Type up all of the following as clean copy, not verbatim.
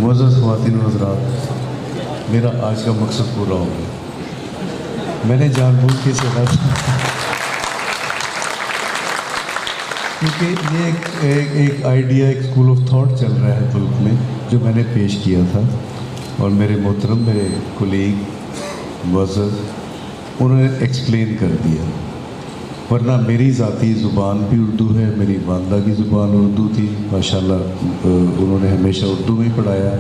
معزز خواتین و حضرات، میرا آج کا مقصد پورا ہو گیا. میں نے جان بوجھ کے چلا کیونکہ یہ ایک آئیڈیا، ایک اسکول آف تھاٹ چل رہا ہے ملک میں جو میں نے پیش کیا تھا، اور میرے محترم میرے کولیگ معزز انہوں نے ایکسپلین کر دیا. ورنہ میری ذاتی زبان بھی اردو ہے، میری والدہ کی زبان اردو تھی ماشاءاللہ، انہوں نے ہمیشہ اردو میں ہی پڑھایا.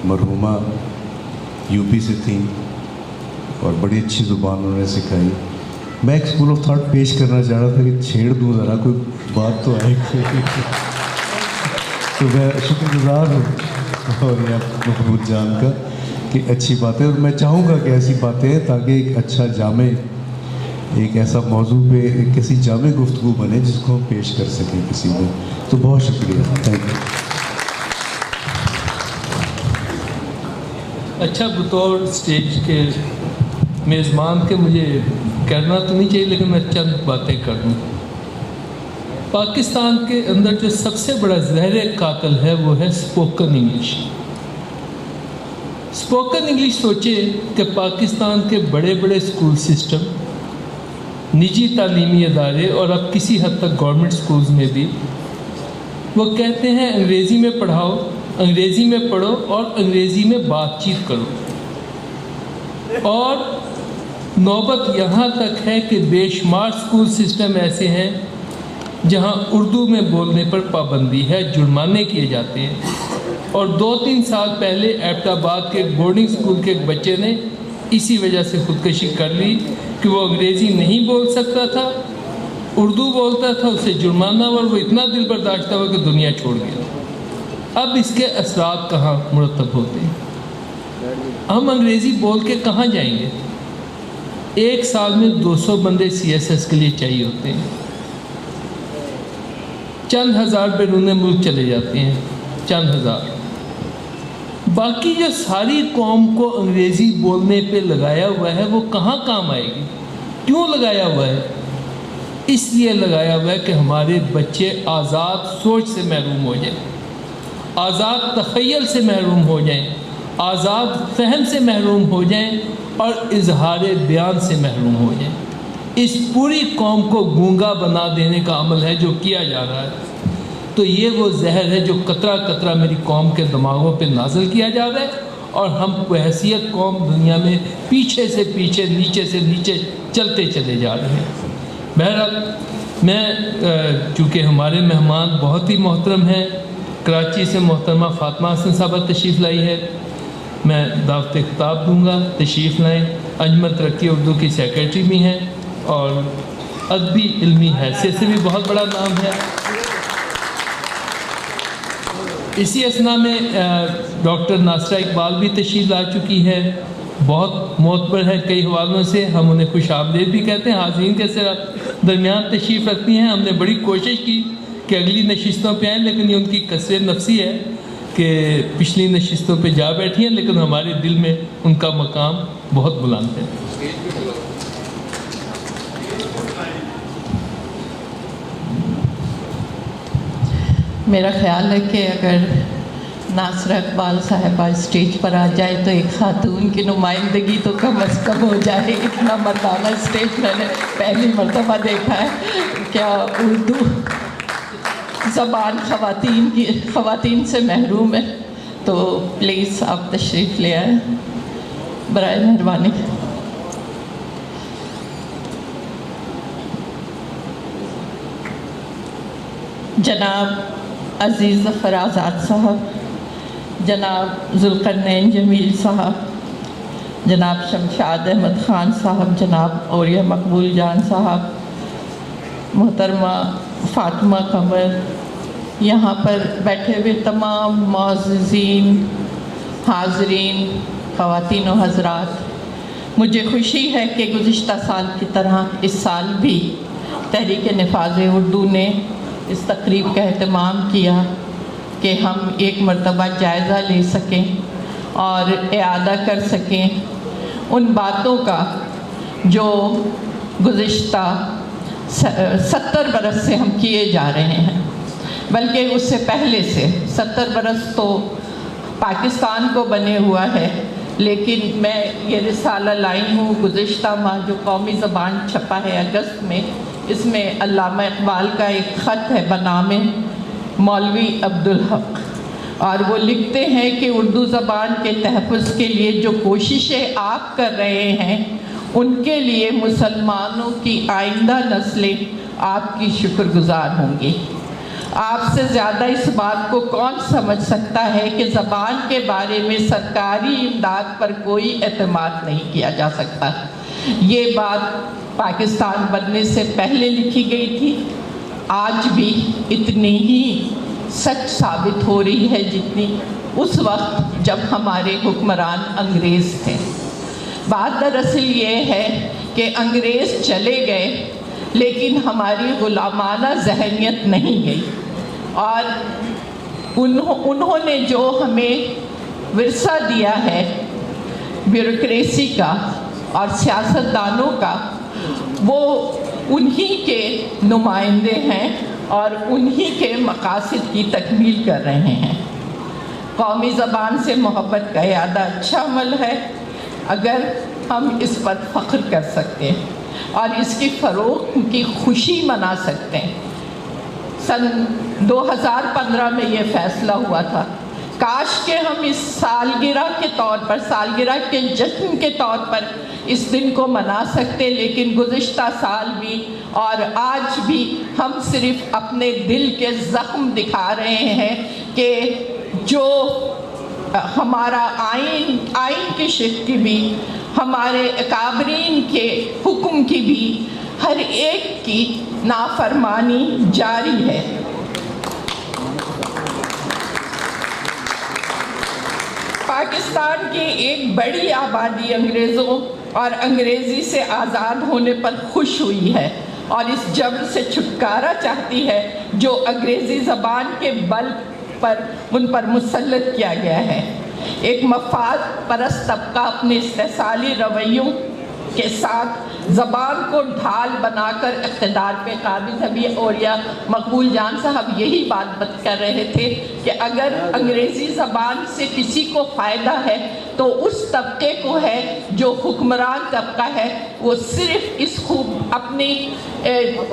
مرحومہ یو پی سے تھیں اور بڑی اچھی زبان انہوں نے سکھائی. میں ایک اسکول آف تھاٹ پیش کرنا چاہ رہا تھا کہ چھیڑ دوں ذرا، کوئی بات تو آئے. تو میں شکر گزار ہوں اور یہ محمود جان کا کہ اچھی باتیں، اور میں چاہوں گا کہ ایسی باتیں ہیں تاکہ ایک اچھا جامع، ایک ایسا موضوع پہ ایک کسی جامع گفتگو بنے جس کو ہم پیش کر سکیں کسی میں. تو بہت شکریہ، تھینک یو. اچھا، بطور اسٹیج کے میزبان کے مجھے کرنا تو نہیں چاہیے، لیکن میں چند باتیں کر دوں. پاکستان کے اندر جو سب سے بڑا زہر قاتل ہے وہ ہے اسپوکن انگلش. اسپوکن انگلش سوچے کہ پاکستان کے بڑے بڑے اسکول سسٹم، نجی تعلیمی ادارے اور اب کسی حد تک گورنمنٹ اسکولز میں بھی وہ کہتے ہیں انگریزی میں پڑھاؤ، انگریزی میں پڑھو اور انگریزی میں بات چیت کرو. اور نوبت یہاں تک ہے کہ بے شمار اسکول سسٹم ایسے ہیں جہاں اردو میں بولنے پر پابندی ہے، جرمانے کیے جاتے ہیں. اور 2-3 سال پہلے ایبٹ آباد کے بورڈنگ اسکول کے ایک بچے نے اسی وجہ سے خودکشی کر لی کہ وہ انگریزی نہیں بول سکتا تھا، اردو بولتا تھا، اسے جرمانہ، اور وہ اتنا دل برداشت ہوا کہ دنیا چھوڑ گیا. اب اس کے اثرات کہاں مرتب ہوتے ہیں؟ ہم انگریزی بول کے کہاں جائیں گے؟ ایک سال میں 200 بندے CSS کے لیے چاہیے ہوتے ہیں. چند ہزار بیرون ملک چلے جاتے ہیں، چند ہزار. باقی جو ساری قوم کو انگریزی بولنے پہ لگایا ہوا ہے وہ کہاں کام آئے گی؟ کیوں لگایا ہوا ہے؟ اس لیے لگایا ہوا ہے کہ ہمارے بچے آزاد سوچ سے محروم ہو جائیں، آزاد تخیل سے محروم ہو جائیں، آزاد فہم سے محروم ہو جائیں اور اظہار بیان سے محروم ہو جائیں. اس پوری قوم کو گونگا بنا دینے کا عمل ہے جو کیا جا رہا ہے. تو یہ وہ زہر ہے جو قطرہ قطرہ میری قوم کے دماغوں پہ نازل کیا جا رہا ہے، اور ہم بحیثیت قوم دنیا میں پیچھے سے پیچھے، نیچے سے نیچے چلتے چلے جا رہے ہیں. بہرحال میں چونکہ ہمارے مہمان بہت ہی محترم ہیں، کراچی سے محترمہ فاطمہ حسن صاحبہ تشریف لائی ہے، میں دعوت خطاب دوں گا، تشریف لائیں. انجمن ترقی اردو کی سیکرٹری بھی ہیں اور ادبی علمی حیثیت سے بھی بہت بڑا نام ہے. اسی اثنا میں ڈاکٹر ناصرہ اقبال بھی تشریف لا چکی ہے، بہت معتبر ہے کئی حوالوں سے، ہم انہیں خوش آمدید بھی کہتے ہیں. حاضرین کے درمیان تشریف رکھتی ہیں. ہم نے بڑی کوشش کی کہ اگلی نشستوں پہ آئیں، لیکن یہ ان کی کثرت نفسی ہے کہ پچھلی نشستوں پہ جا بیٹھی ہیں، لیکن ہمارے دل میں ان کا مقام بہت بلند ہے. میرا خیال ہے کہ اگر ناصرہ اقبال صاحبہ اسٹیج پر آ جائے تو ایک خاتون کی نمائندگی تو کم از کم ہو جائے. اتنا مردانہ اسٹیج میں نے پہلی مرتبہ دیکھا ہے. کیا اردو زبان خواتین سے محروم ہے؟ تو پلیز آپ تشریف لے آئیں برائے مہربانی. جناب عزیز ظفر آزاد صاحب، جناب ذوالقرنین جمیل صاحب، جناب شمشاد احمد خان صاحب، جناب اوریہ مقبول جان صاحب، محترمہ فاطمہ قمر، یہاں پر بیٹھے ہوئے تمام معززین، حاضرین، خواتین و حضرات، مجھے خوشی ہے کہ گزشتہ سال کی طرح اس سال بھی تحریک نفاذ اردو نے اس تقریب کا اہتمام کیا کہ ہم ایک مرتبہ جائزہ لے سکیں اور اعادہ کر سکیں ان باتوں کا جو گزشتہ 70 برس سے ہم کیے جا رہے ہیں، بلکہ اس سے پہلے سے 70 برس تو پاکستان کو بنے ہوا ہے، لیکن میں یہ رسالہ لائی ہوں گزشتہ ماہ جو قومی زبان چھپا ہے اگست میں، اس میں علامہ اقبال کا ایک خط ہے بنام مولوی عبدالحق، اور وہ لکھتے ہیں کہ اردو زبان کے تحفظ کے لیے جو کوششیں آپ کر رہے ہیں ان کے لیے مسلمانوں کی آئندہ نسلیں آپ کی شکر گزار ہوں گی۔ آپ سے زیادہ اس بات کو کون سمجھ سکتا ہے کہ زبان کے بارے میں سرکاری امداد پر کوئی اعتماد نہیں کیا جا سکتا۔ یہ بات پاکستان بننے سے پہلے لکھی گئی تھی، آج بھی اتنی ہی سچ ثابت ہو رہی ہے جتنی اس وقت جب ہمارے حکمران انگریز تھے۔ بات دراصل یہ ہے کہ انگریز چلے گئے لیکن ہماری غلامانہ ذہنیت نہیں گئی، اور انہوں نے جو ہمیں ورثہ دیا ہے بیوروکریسی کا اور سیاستدانوں کا، وہ انہی کے نمائندے ہیں اور انہی کے مقاصد کی تکمیل کر رہے ہیں۔ قومی زبان سے محبت کا زیادہ اچھا عمل ہے اگر ہم اس پر فخر کر سکتے ہیں اور اس کی فروغ کی خوشی منا سکتے ہیں۔ سن 2015 میں یہ فیصلہ ہوا تھا، کاش کہ ہم اس سالگرہ کے طور پر، سالگرہ کے جشن کے طور پر اس دن کو منا سکتے، لیکن گزشتہ سال بھی اور آج بھی ہم صرف اپنے دل کے زخم دکھا رہے ہیں کہ جو ہمارا آئین کی شق کی بھی، ہمارے اکابرین کے حکم کی بھی، ہر ایک کی نافرمانی جاری ہے۔ پاکستان کی ایک بڑی آبادی انگریزوں اور انگریزی سے آزاد ہونے پر خوش ہوئی ہے اور اس جبر سے چھٹکارا چاہتی ہے جو انگریزی زبان کے بل پر ان پر مسلط کیا گیا ہے۔ ایک مفاد پرست طبقہ اپنے استحصالی رویوں کے ساتھ زبان کو ڈھال بنا کر اقتدار پہ قابض ہے، اور یا مقبول جان صاحب یہی بات کر رہے تھے کہ اگر انگریزی زبان سے کسی کو فائدہ ہے تو اس طبقے کو ہے جو حکمران طبقہ ہے، وہ صرف اس اپنی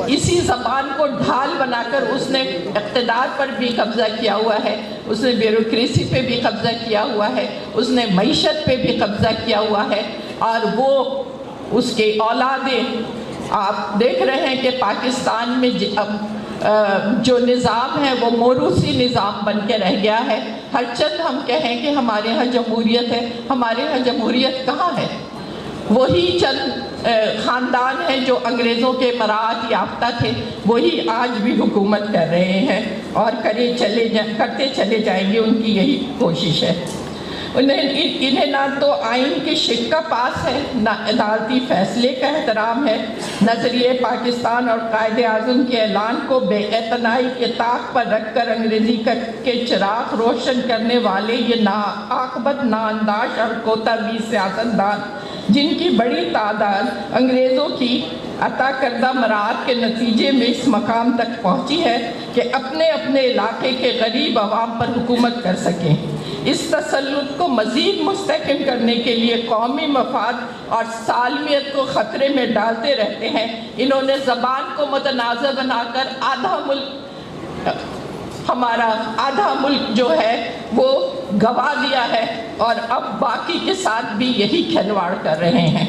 اسی زبان کو ڈھال بنا کر اس نے اقتدار پر بھی قبضہ کیا ہوا ہے، اس نے بیوروکریسی پہ بھی قبضہ کیا ہوا ہے، اس نے معیشت پہ بھی قبضہ کیا ہوا ہے، اور وہ اس کے اولادیں آپ دیکھ رہے ہیں کہ پاکستان میں جو نظام ہے وہ موروثی نظام بن کے رہ گیا ہے۔ ہر چند ہم کہیں کہ ہمارے ہاں جمہوریت ہے، ہمارے ہاں جمہوریت کہاں ہے؟ وہی چند خاندان ہیں جو انگریزوں کے مراعات یافتہ تھے، وہی آج بھی حکومت کر رہے ہیں اور کرتے چلے جائیں گے، ان کی یہی کوشش ہے۔ انہیں نہ تو آئین کی شق کا پاس ہے، نہ عدالتی فیصلے کا احترام ہے۔ نظریہ پاکستان اور قائد اعظم کے اعلان کو بے اعتنائی کے طاق پر رکھ کر انگریزی کے چراغ روشن کرنے والے یہ ناعاقبت، ناانداز اور کوتاہی سیاستدان، جن کی بڑی تعداد انگریزوں کی عطا کردہ مراعات کے نتیجے میں اس مقام تک پہنچی ہے کہ اپنے اپنے علاقے کے غریب عوام پر حکومت کر سکیں۔ اس تسلط کو مزید مستحکم کرنے کے لیے قومی مفاد اور سالمیت کو خطرے میں ڈالتے رہتے ہیں۔ انہوں نے زبان کو متنازع بنا کر ہمارا آدھا ملک جو ہے وہ گوا دیا ہے، اور اب باقی کے ساتھ بھی یہی کھلواڑ کر رہے ہیں۔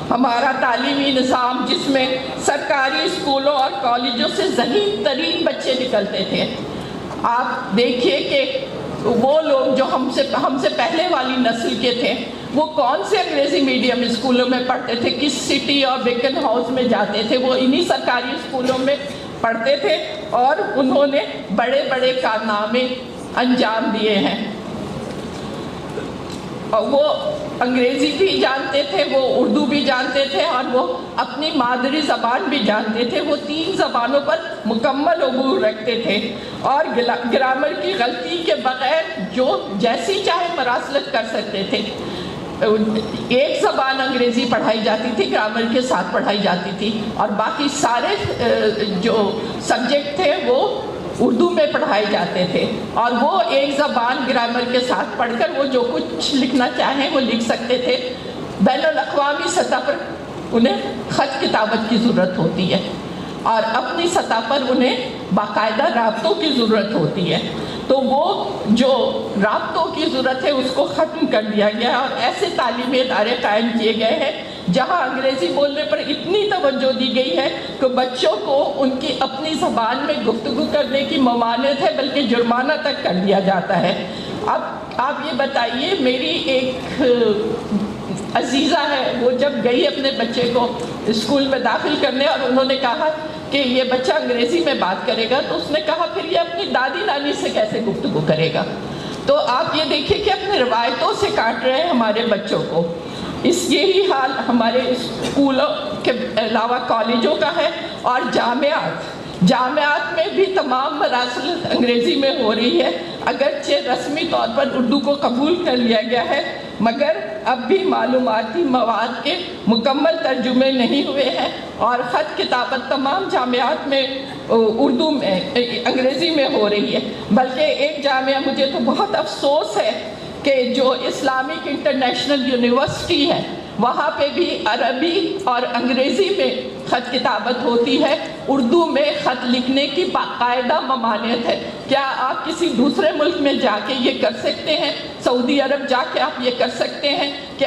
ہمارا تعلیمی نظام جس میں سرکاری اسکولوں اور کالجوں سے ذہین ترین بچے نکلتے تھے، آپ دیکھیے کہ وہ لوگ جو ہم سے پہلے والی نسل کے تھے وہ کون سے انگریزی میڈیم اسکولوں میں پڑھتے تھے، کس سٹی اور بیکن ہاؤس میں جاتے تھے، وہ انہی سرکاری اسکولوں میں پڑھتے تھے اور انہوں نے بڑے بڑے کارنامے انجام دیے ہیں۔ اور وہ انگریزی بھی جانتے تھے، وہ اردو بھی جانتے تھے، اور وہ اپنی مادری زبان بھی جانتے تھے۔ وہ 3 زبانوں پر مکمل عبور رکھتے تھے اور گرامر کی غلطی کے بغیر جو جیسی چاہے مراسلت کر سکتے تھے۔ ایک زبان انگریزی پڑھائی جاتی تھی، گرامر کے ساتھ پڑھائی جاتی تھی، اور باقی سارے جو سبجیکٹ تھے وہ اردو میں پڑھائے جاتے تھے، اور وہ ایک زبان گرامر کے ساتھ پڑھ کر وہ جو کچھ لکھنا چاہیں وہ لکھ سکتے تھے۔ بین الاقوامی سطح پر انہیں خط کتابت کی ضرورت ہوتی ہے، اور اپنی سطح پر انہیں باقاعدہ رابطوں کی ضرورت ہوتی ہے۔ تو وہ جو رابطوں کی ضرورت ہے اس کو ختم کر دیا گیا، اور ایسے تعلیمی ادارے قائم کیے گئے ہیں جہاں انگریزی بولنے پر اتنی توجہ دی گئی ہے کہ بچوں کو ان کی اپنی زبان میں گفتگو کرنے کی ممانعت ہے، بلکہ جرمانہ تک کر دیا جاتا ہے۔ اب آپ یہ بتائیے، میری ایک عزیزہ ہے، وہ جب گئی اپنے بچے کو اسکول میں داخل کرنے اور انہوں نے کہا کہ یہ بچہ انگریزی میں بات کرے گا، تو اس نے کہا پھر یہ اپنی دادی نانی سے کیسے گفتگو کرے گا؟ تو آپ یہ دیکھیں کہ اپنے روایتوں سے کاٹ رہے ہیں ہمارے بچوں کو۔ یہی حال ہمارے اسکولوں کے علاوہ کالجوں کا ہے، اور جامعات میں بھی تمام مراحل انگریزی میں ہو رہی ہے، اگرچہ رسمی طور پر اردو کو قبول کر لیا گیا ہے، مگر اب بھی معلوماتی مواد کے مکمل ترجمے نہیں ہوئے ہیں، اور خط کتابت تمام جامعات میں اردو میں انگریزی میں ہو رہی ہے۔ بلکہ ایک جامعہ، مجھے تو بہت افسوس ہے کہ جو اسلامک انٹرنیشنل یونیورسٹی ہے وہاں پہ بھی عربی اور انگریزی میں خط کتابت ہوتی ہے، اردو میں خط لکھنے کی باقاعدہ ممانعت ہے۔ کیا آپ کسی دوسرے ملک میں جا کے یہ کر سکتے ہیں؟ سعودی عرب جا کے آپ یہ کر سکتے ہیں کہ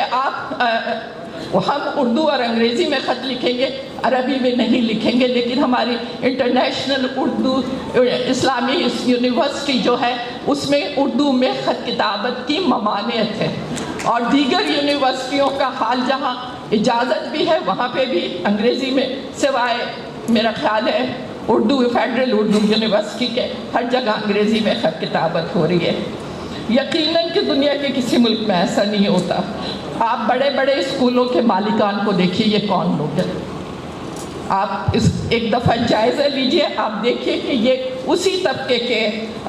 ہم اردو اور انگریزی میں خط لکھیں گے، عربی میں نہیں لکھیں گے؟ لیکن ہماری انٹرنیشنل اردو اسلامی یونیورسٹی جو ہے اس میں اردو میں خط کتابت کی ممانعت ہے، اور دیگر یونیورسٹیوں کا حال جہاں اجازت بھی ہے وہاں پہ بھی انگریزی میں، سوائے میرا خیال ہے اردو فیڈرل اردو یونیورسٹی کے، ہر جگہ انگریزی میں خط کتابت ہو رہی ہے۔ یقیناً کہ دنیا کے کسی ملک میں ایسا نہیں ہوتا۔ آپ بڑے بڑے اسکولوں کے مالکان کو دیکھیے، یہ کون لوگ ہیں؟ آپ ایک دفعہ جائزہ لیجئے، آپ دیکھیے کہ یہ اسی طبقے کے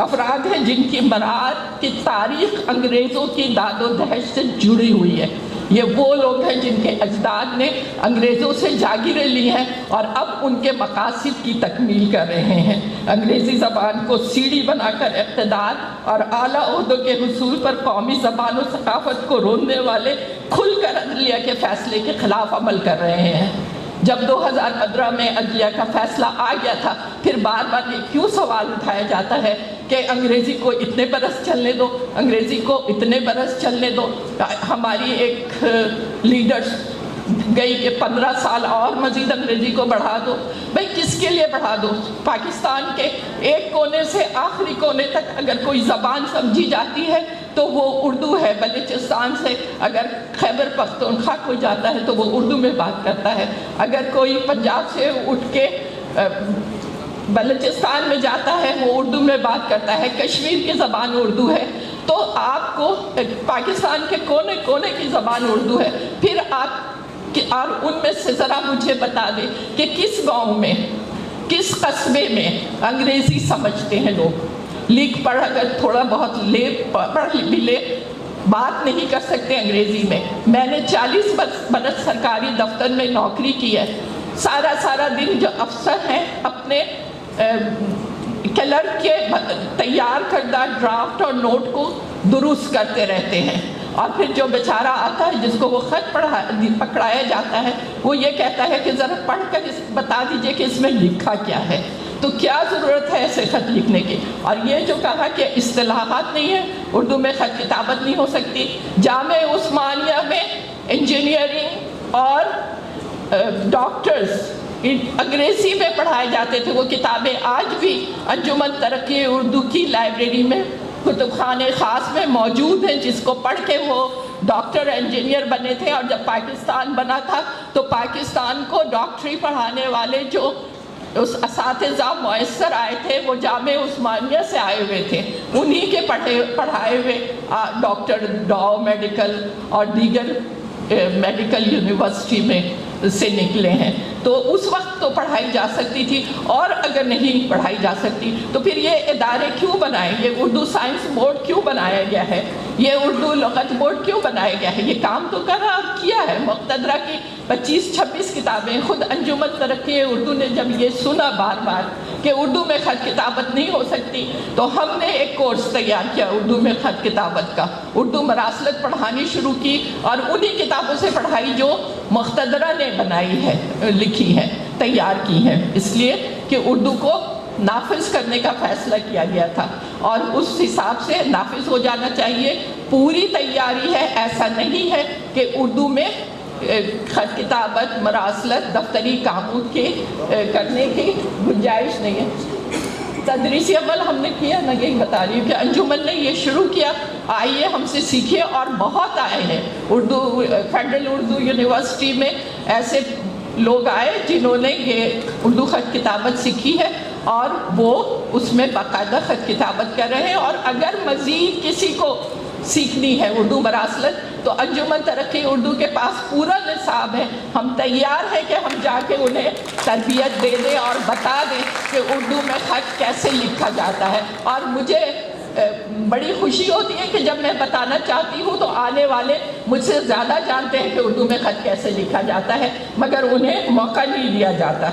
افراد ہیں جن کی مراد کی تاریخ انگریزوں کی داد و دہشت سے جڑی ہوئی ہے۔ یہ وہ لوگ ہیں جن کے اجداد نے انگریزوں سے جاگیریں لی ہیں اور اب ان کے مقاصد کی تکمیل کر رہے ہیں۔ انگریزی زبان کو سیڑھی بنا کر اقتدار اور اعلیٰ عہدوں کے حصول پر قومی زبان و ثقافت کو روندنے والے کھل کر عدلیہ کے فیصلے کے خلاف عمل کر رہے ہیں۔ جب 2015 میں عدلیہ کا فیصلہ آ گیا تھا، پھر بار بار یہ کیوں سوال اٹھایا جاتا ہے کہ انگریزی کو اتنے برس چلنے دو، انگریزی کو اتنے برس چلنے دو۔ ہماری ایک لیڈرز گئی کہ 15 سال اور مزید انگریزی کو بڑھا دو۔ بھئی کس کے لیے بڑھا دو؟ پاکستان کے ایک کونے سے آخری کونے تک اگر کوئی زبان سمجھی جاتی ہے تو وہ اردو ہے۔ بلوچستان سے اگر خیبر پختونخوا کو جاتا ہے تو وہ اردو میں بات کرتا ہے، اگر کوئی پنجاب سے اٹھ کے بلوچستان میں جاتا ہے وہ اردو میں بات کرتا ہے، کشمیر کی زبان اردو ہے۔ تو آپ کو پاکستان کے کونے کونے کی زبان اردو ہے، پھر آپ اور ان میں سے ذرا مجھے بتا دیں کہ کس گاؤں میں، کس قصبے میں انگریزی سمجھتے ہیں لوگ؟ لکھ پڑھ اگر تھوڑا بہت پڑھ بھی لے، بات نہیں کر سکتے انگریزی میں۔ میں نے 40 برس سرکاری دفتر میں نوکری کی ہے، سارا دن جو افسر ہیں اپنے کلرک کے تیار کردہ ڈرافٹ اور نوٹ کو درست کرتے رہتے ہیں، اور پھر جو بیچارہ آتا ہے جس کو وہ خط پکڑایا جاتا ہے وہ یہ کہتا ہے کہ ذرا پڑھ کر بتا دیجئے کہ اس میں لکھا کیا ہے۔ تو کیا ضرورت ہے ایسے خط لکھنے کی؟ اور یہ جو کہا کہ اصطلاحات نہیں ہے، اردو میں خط کتابت نہیں ہو سکتی۔ جامعہ عثمانیہ میں انجینئرنگ اور ڈاکٹرز انگریزی میں پڑھائے جاتے تھے، وہ کتابیں آج بھی انجمن ترقی اردو کی لائبریری میں کتب خانے خاص میں موجود ہیں، جس کو پڑھ کے وہ ڈاکٹر انجینئر بنے تھے۔ اور جب پاکستان بنا تھا تو پاکستان کو ڈاکٹری پڑھانے والے جو اس اساتذہ میسر آئے تھے وہ جامعہ عثمانیہ سے آئے ہوئے تھے، انہی کے پڑھائے ہوئے ڈاکٹر ڈاؤ میڈیکل اور دیگر میڈیکل یونیورسٹی میں سے نکلے ہیں، تو اس وقت تو پڑھائی جا سکتی تھی، اور اگر نہیں پڑھائی جا سکتی تو پھر یہ ادارے کیوں بنائے گئے؟ اردو سائنس بورڈ کیوں بنایا گیا ہے؟ یہ اردو لغت بورڈ کیوں بنایا گیا ہے؟ یہ کام تو کیا ہے؟ مقتدرہ کی 25-26 کتابیں، خود انجمن ترقی اردو نے جب یہ سنا بار بار کہ اردو میں خط کتابت نہیں ہو سکتی، تو ہم نے ایک کورس تیار کیا اردو میں خط کتابت کا، اردو مراسلت پڑھانی شروع کی، اور انہی کتابوں سے پڑھائی جو مقتدرہ نے بنائی ہے، لکھی ہے، تیار کی ہے، اس لیے کہ اردو کو نافذ کرنے کا فیصلہ کیا گیا تھا، اور اس حساب سے نافذ ہو جانا چاہیے۔ پوری تیاری ہے، ایسا نہیں ہے کہ اردو میں خط کتابت، مراسلت، دفتری کاموں کے کرنے کی گنجائش نہیں ہے۔ تدریسی عمل ہم نے کیا، میں یہی بتا رہی ہوں کہ انجمن نے یہ شروع کیا، آئیے ہم سے سیکھیے، اور بہت آئے ہیں۔ اردو فیڈرل اردو یونیورسٹی میں ایسے لوگ آئے جنہوں نے یہ اردو خط کتابت سیکھی ہے، اور وہ اس میں باقاعدہ خط کتابت کر رہے ہیں، اور اگر مزید کسی کو سیکھنی ہے اردو مراسلت تو انجمن ترقی اردو کے پاس پورا نصاب ہے، ہم تیار ہیں کہ ہم جا کے انہیں تربیت دے دیں اور بتا دیں کہ اردو میں خط کیسے لکھا جاتا ہے۔ اور مجھے بڑی خوشی ہوتی ہے کہ جب میں بتانا چاہتی ہوں تو آنے والے مجھ سے زیادہ جانتے ہیں کہ اردو میں خط کیسے لکھا جاتا ہے، مگر انہیں موقع نہیں دیا جاتا۔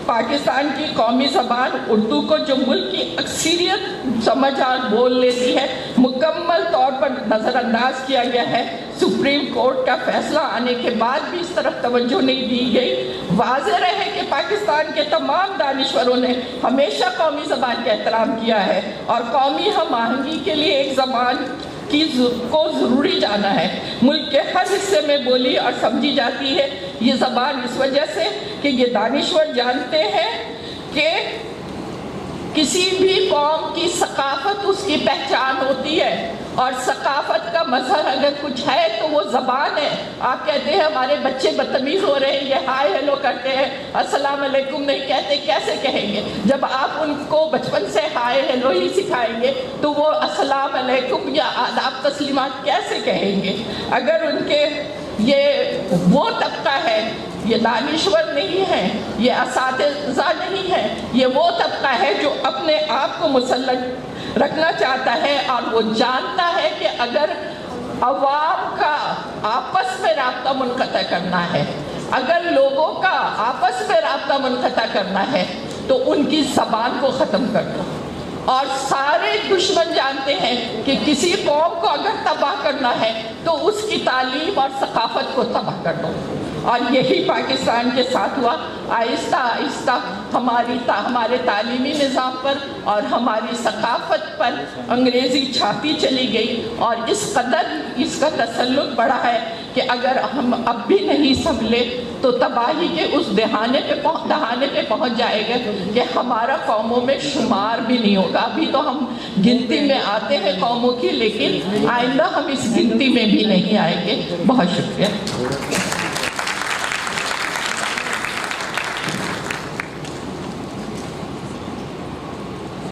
پاکستان کی قومی زبان اردو کو جو ملک کی اکثریت سمجھ اور بول لیتی ہے، مکمل طور پر نظر انداز کیا گیا ہے۔ سپریم کورٹ کا فیصلہ آنے کے بعد بھی اس طرف توجہ نہیں دی گئی۔ واضح رہے کہ پاکستان کے تمام دانشوروں نے ہمیشہ قومی زبان کا احترام کیا ہے، اور قومی ہم آہنگی کے لیے ایک زبان کو ضروری جانا ہے۔ ملک کے ہر حصے میں بولی اور سمجھی جاتی ہے یہ زبان، اس وجہ سے کہ یہ دانشور جانتے ہیں کہ کسی بھی قوم کی ثقافت اس کی پہچان ہوتی ہے، اور ثقافت کا مظہر اگر کچھ ہے تو وہ زبان ہے۔ آپ کہتے ہیں ہمارے بچے بدتمیز ہو رہے ہیں، یہ ہائے ہیلو کرتے ہیں، السلام علیکم نہیں کہتے، کیسے کہیں گے؟ جب آپ ان کو بچپن سے ہائے ہیلو ہی سکھائیں گے تو وہ السلام علیکم یا آداب تسلیمات کیسے کہیں گے؟ اگر ان کے یہ وہ طبقہ ہے، یہ دانشور نہیں ہے، یہ اساتذہ نہیں ہے، یہ وہ طبقہ ہے جو اپنے آپ کو مسلط رکھنا چاہتا ہے، اور وہ جانتا ہے کہ اگر عوام کا آپس میں رابطہ منقطع کرنا ہے، اگر لوگوں کا آپس میں رابطہ منقطع کرنا ہے تو ان کی زبان کو ختم کر دو۔ اور سارے دشمن جانتے ہیں کہ کسی قوم کو اگر تباہ کرنا ہے تو اس کی تعلیم اور ثقافت کو تباہ کر دو، اور یہی پاکستان کے ساتھ ہوا۔ آہستہ آہستہ ہمارے تعلیمی نظام پر اور ہماری ثقافت پر انگریزی چھاپی چلی گئی، اور اس قدر اس کا تسلط بڑھا ہے کہ اگر ہم اب بھی نہیں سنبھلے تو تباہی کے اس دہانے پہ پہنچ جائے گا کہ ہمارا قوموں میں شمار بھی نہیں ہوگا۔ ابھی تو ہم گنتی میں آتے ہیں قوموں کی، لیکن آئندہ ہم اس گنتی میں بھی نہیں آئیں گے۔ بہت شکریہ۔